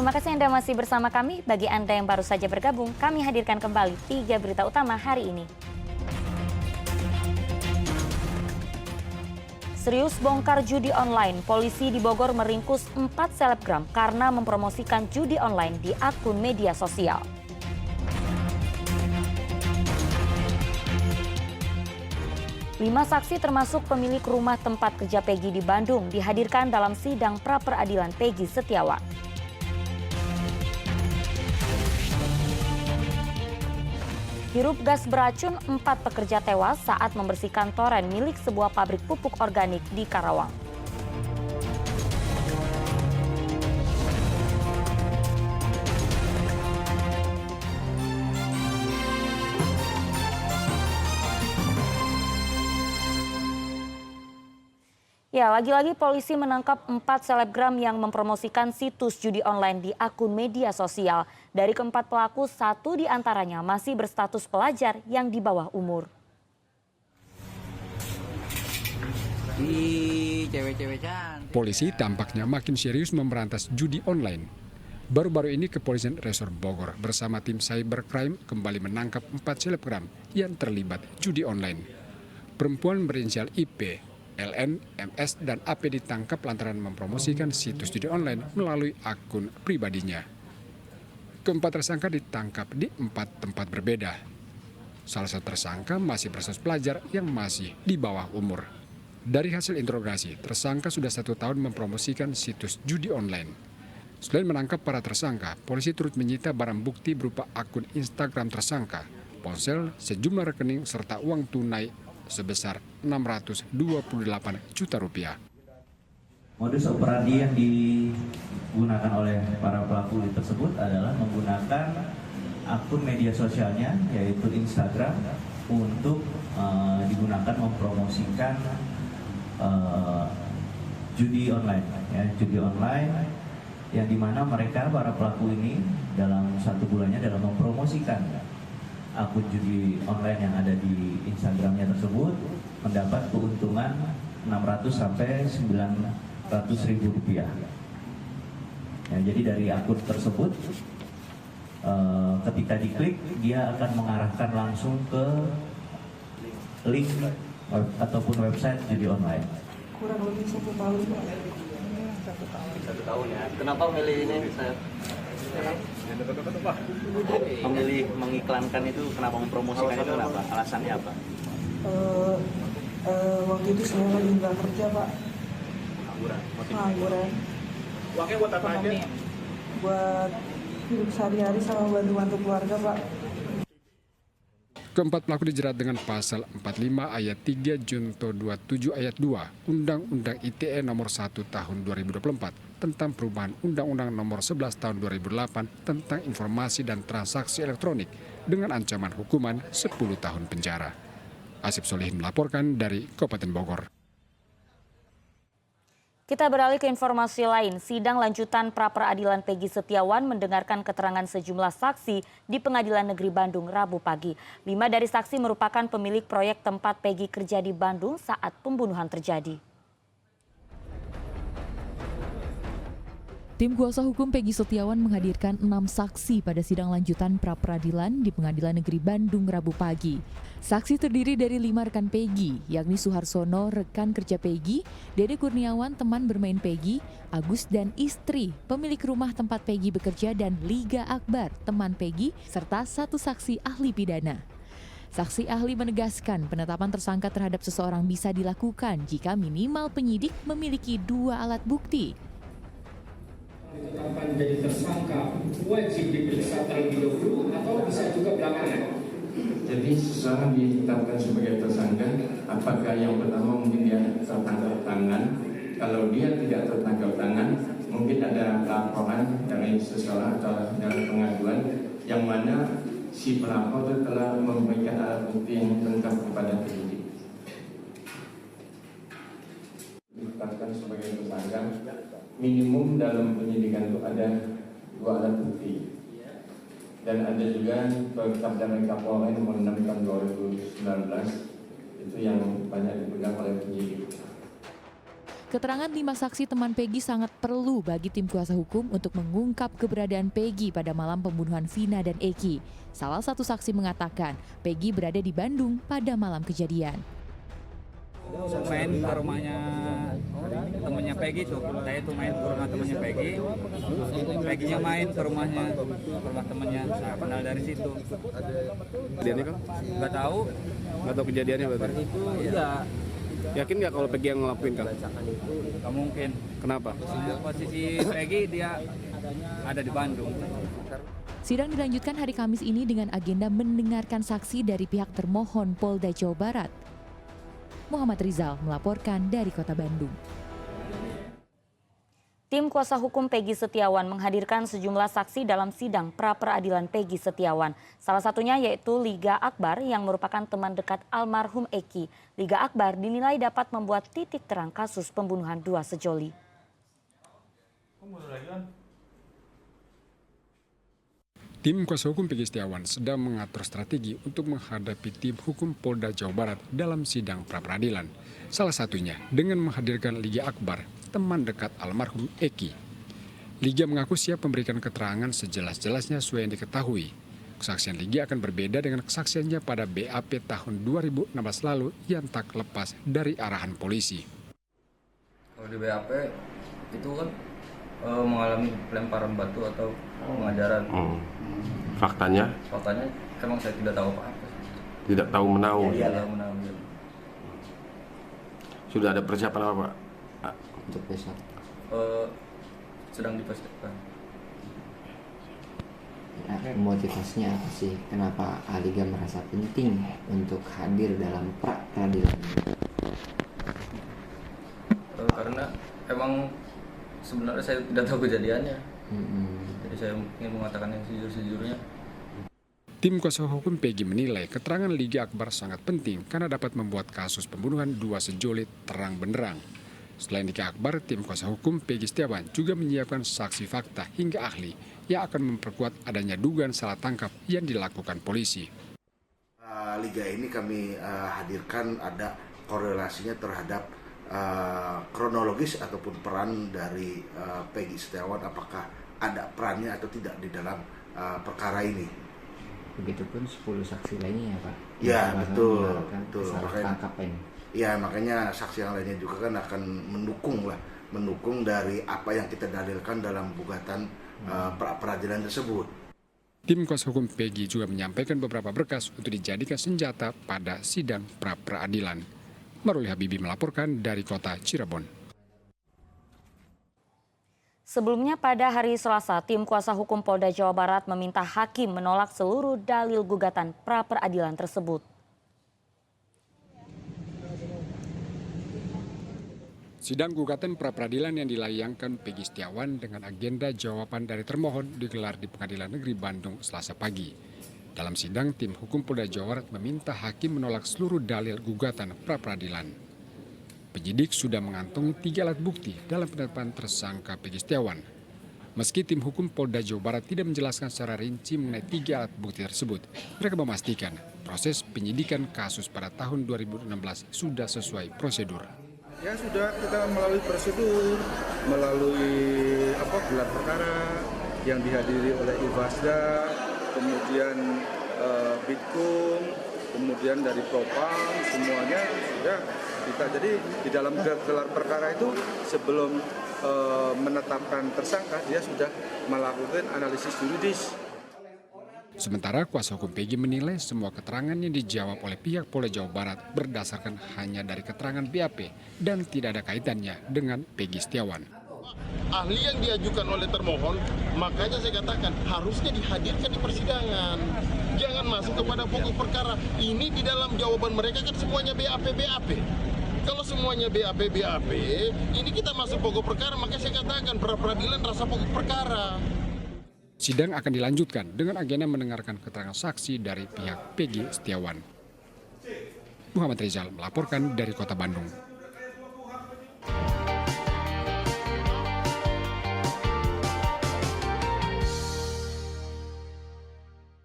Terima kasih Anda masih bersama kami. Bagi Anda yang baru saja bergabung, kami hadirkan kembali 3 berita utama hari ini. Serius bongkar judi online, polisi di Bogor meringkus 4 selebgram karena mempromosikan judi online di akun media sosial. Lima saksi termasuk pemilik rumah tempat kerja Peggy di Bandung dihadirkan dalam sidang pra-peradilan Peggy Setiawan. Hirup gas beracun, 4 pekerja tewas saat membersihkan toren milik sebuah pabrik pupuk organik di Karawang. Ya, lagi-lagi polisi menangkap 4 selebgram yang mempromosikan situs judi online di akun media sosial. Dari keempat pelaku, 1 diantaranya masih berstatus pelajar yang di bawah umur. Polisi tampaknya makin serius memberantas judi online. Baru-baru ini Kepolisian Resor Bogor bersama tim cybercrime kembali menangkap 4 selebgram yang terlibat judi online. Perempuan berinisial IP, LN, MS, dan AP ditangkap lantaran mempromosikan situs judi online melalui akun pribadinya. Keempat tersangka ditangkap di 4 tempat berbeda. Salah satu tersangka masih berstatus pelajar yang masih di bawah umur. Dari hasil interogasi, tersangka sudah 1 tahun mempromosikan situs judi online. Selain menangkap para tersangka, polisi turut menyita barang bukti berupa akun Instagram tersangka, ponsel, sejumlah rekening, serta uang tunai sebesar Rp628 juta. Modus operandi yang digunakan oleh para pelaku tersebut adalah menggunakan akun media sosialnya, yaitu Instagram, untuk digunakan mempromosikan judi online. Ya, judi online yang dimana mereka, para pelaku ini, dalam 1 bulannya dalam mempromosikan akun judi online yang ada di Instagramnya tersebut mendapat keuntungan 600 sampai 900 ribu rupiah. Ya, jadi dari akun tersebut ketika diklik dia akan mengarahkan langsung ke link ataupun website judi online. Kurang lebih 1 tahun. 1 tahun ya. Kenapa memilih ini? Memilih mengiklankan itu, kenapa mempromosikan itu, kenapa? Alasannya apa? Waktu itu saya lagi nggak kerja, Pak. Pengangguran. Uangnya buat apa aja? Buat hidup sehari-hari sama bantu-bantu keluarga, Pak. Keempat pelaku dijerat dengan pasal 45 ayat 3 Junto 27 ayat 2 Undang-Undang ITE nomor 1 tahun 2024 tentang perubahan Undang-Undang nomor 11 tahun 2008 tentang informasi dan transaksi elektronik dengan ancaman hukuman 10 tahun penjara. Asif Solihin melaporkan dari Kabupaten Bogor. Kita beralih ke informasi lain. Sidang lanjutan pra-peradilan Peggy Setiawan mendengarkan keterangan sejumlah saksi di Pengadilan Negeri Bandung Rabu pagi. 5 dari saksi merupakan pemilik proyek tempat Peggy kerja di Bandung saat pembunuhan terjadi. Tim kuasa hukum Peggy Setiawan menghadirkan 6 saksi pada sidang lanjutan pra-peradilan di Pengadilan Negeri Bandung Rabu pagi. Saksi terdiri dari 5 rekan Peggy, yakni Suharsono, rekan kerja Peggy, Dede Kurniawan, teman bermain Peggy, Agus dan istri, pemilik rumah tempat Peggy bekerja, dan Liga Akbar, teman Peggy, serta 1 saksi ahli pidana. Saksi ahli menegaskan penetapan tersangka terhadap seseorang bisa dilakukan jika minimal penyidik memiliki 2 alat bukti. Ditetapkan jadi tersangka wajib diperiksa terlebih dahulu atau bisa juga belakangan. Jadi seseorang ditetapkan sebagai tersangka, apakah yang pertama mungkin dia tertangkap tangan? Kalau dia tidak tertangkap tangan, mungkin ada laporan dari seseorang atau dalam pengaduan yang mana si pelapor itu telah memberikan alat bukti yang lengkap kepada penyidik. Ditetapkan sebagai tersangka, minimum dalam penyidikan itu ada 2 alat bukti. Dan ada juga Perkap dan Kapolri nomor 6 tahun 2019 itu yang banyak dipegang oleh penyidik. Keterangan 5 saksi teman Peggy sangat perlu bagi tim kuasa hukum untuk mengungkap keberadaan Peggy pada malam pembunuhan Vina dan Eki. Salah satu saksi mengatakan Peggy berada di Bandung pada malam kejadian. Main ke rumahnya temannya Peggy tuh, saya tuh main ke rumah temannya Peggy, Peggy-nya main ke rumah temannya, saya kenal dari situ. Kejadiannya kan? Nggak tahu Kejadiannya berarti? Iya. Yakin nggak kalau Peggy yang ngelakuin Kang? Nggak mungkin. Kenapa? Posisi Peggy dia ada di Bandung. Sidang dilanjutkan hari Kamis ini dengan agenda mendengarkan saksi dari pihak termohon Polda Jawa Barat. Muhammad Rizal melaporkan dari Kota Bandung. Tim kuasa hukum Peggy Setiawan menghadirkan sejumlah saksi dalam sidang pra-peradilan Peggy Setiawan. Salah satunya yaitu Liga Akbar yang merupakan teman dekat almarhum Eki. Liga Akbar dinilai dapat membuat titik terang kasus pembunuhan dua sejoli. Tim kuasa hukum Peggy Setiawan sedang mengatur strategi untuk menghadapi tim hukum Polda Jawa Barat dalam sidang pra-peradilan. Salah satunya dengan menghadirkan Liga Akbar, teman dekat almarhum Eki. Liga mengaku siap memberikan keterangan sejelas-jelasnya sesuai yang diketahui. Kesaksian Liga akan berbeda dengan kesaksiannya pada BAP tahun 2016 lalu yang tak lepas dari arahan polisi. Kalau di BAP itu kan mengalami pelemparan batu atau pengajaran. Faktanya emang saya tidak tahu apa-apa. tidak tahu menahu. Tidak tahu menahu. Sudah ada persiapan apa Pak? Untuk besok. Sedang dipersiapkan. Nah, motivasinya apa sih? Kenapa Aliga merasa penting untuk hadir dalam pra-peradilan? Karena emang sebenarnya saya tidak tahu kejadiannya. Jadi saya ingin mengatakan yang sejujur-sejujurnya. Tim kuasa hukum Peggy menilai keterangan Liga Akbar sangat penting karena dapat membuat kasus pembunuhan dua sejoli terang benderang. Selain Liga Akbar, tim kuasa hukum Peggy Setiawan juga menyiapkan saksi fakta hingga ahli yang akan memperkuat adanya dugaan salah tangkap yang dilakukan polisi. Liga ini kami hadirkan ada korelasinya terhadap kronologis ataupun peran dari Peggy Setiawan, apakah ada perannya atau tidak di dalam perkara ini. Begitupun 10 saksi lainnya ya Pak? Ya betul. Makanya saksi yang lainnya juga kan akan mendukung dari apa yang kita dalilkan dalam gugatan pra-peradilan tersebut. Tim kuasa hukum Peggy juga menyampaikan beberapa berkas untuk dijadikan senjata pada sidang pra-peradilan. Maruli Habibi melaporkan dari kota Cirebon. Sebelumnya pada hari Selasa, tim kuasa hukum Polda Jawa Barat meminta hakim menolak seluruh dalil gugatan pra-peradilan tersebut. Sidang gugatan pra-peradilan yang dilayangkan Peggy Setiawan dengan agenda jawaban dari termohon digelar di Pengadilan Negeri Bandung Selasa pagi. Dalam sidang, tim hukum Polda Jawa Barat meminta hakim menolak seluruh dalil gugatan pra-peradilan. Penyidik sudah mengantongi 3 alat bukti dalam penetapan tersangka Peggy Setiawan. Meski tim hukum Polda Jawa Barat tidak menjelaskan secara rinci mengenai 3 alat bukti tersebut, mereka memastikan proses penyidikan kasus pada tahun 2016 sudah sesuai prosedur. Ya sudah, kita melalui prosedur, melalui gelar perkara yang dihadiri oleh Ibasda, kemudian Bitkum, kemudian dari Propam, semuanya sudah kita. Jadi di dalam gelar perkara itu sebelum menetapkan tersangka, dia sudah melakukan analisis juridis. Sementara kuasa hukum Peggy menilai semua keterangan yang dijawab oleh pihak Polda Jawa Barat berdasarkan hanya dari keterangan BAP dan tidak ada kaitannya dengan Peggy Setiawan. Ahli yang diajukan oleh termohon, makanya saya katakan harusnya dihadirkan di persidangan. Jangan masuk kepada pokok perkara. Ini di dalam jawaban mereka kan semuanya BAP. Kalau semuanya BAP, ini kita masuk pokok perkara, makanya saya katakan pra-peradilan rasa pokok perkara. Sidang akan dilanjutkan dengan agenda mendengarkan keterangan saksi dari pihak Peggy Setiawan. Muhammad Rizal melaporkan dari Kota Bandung.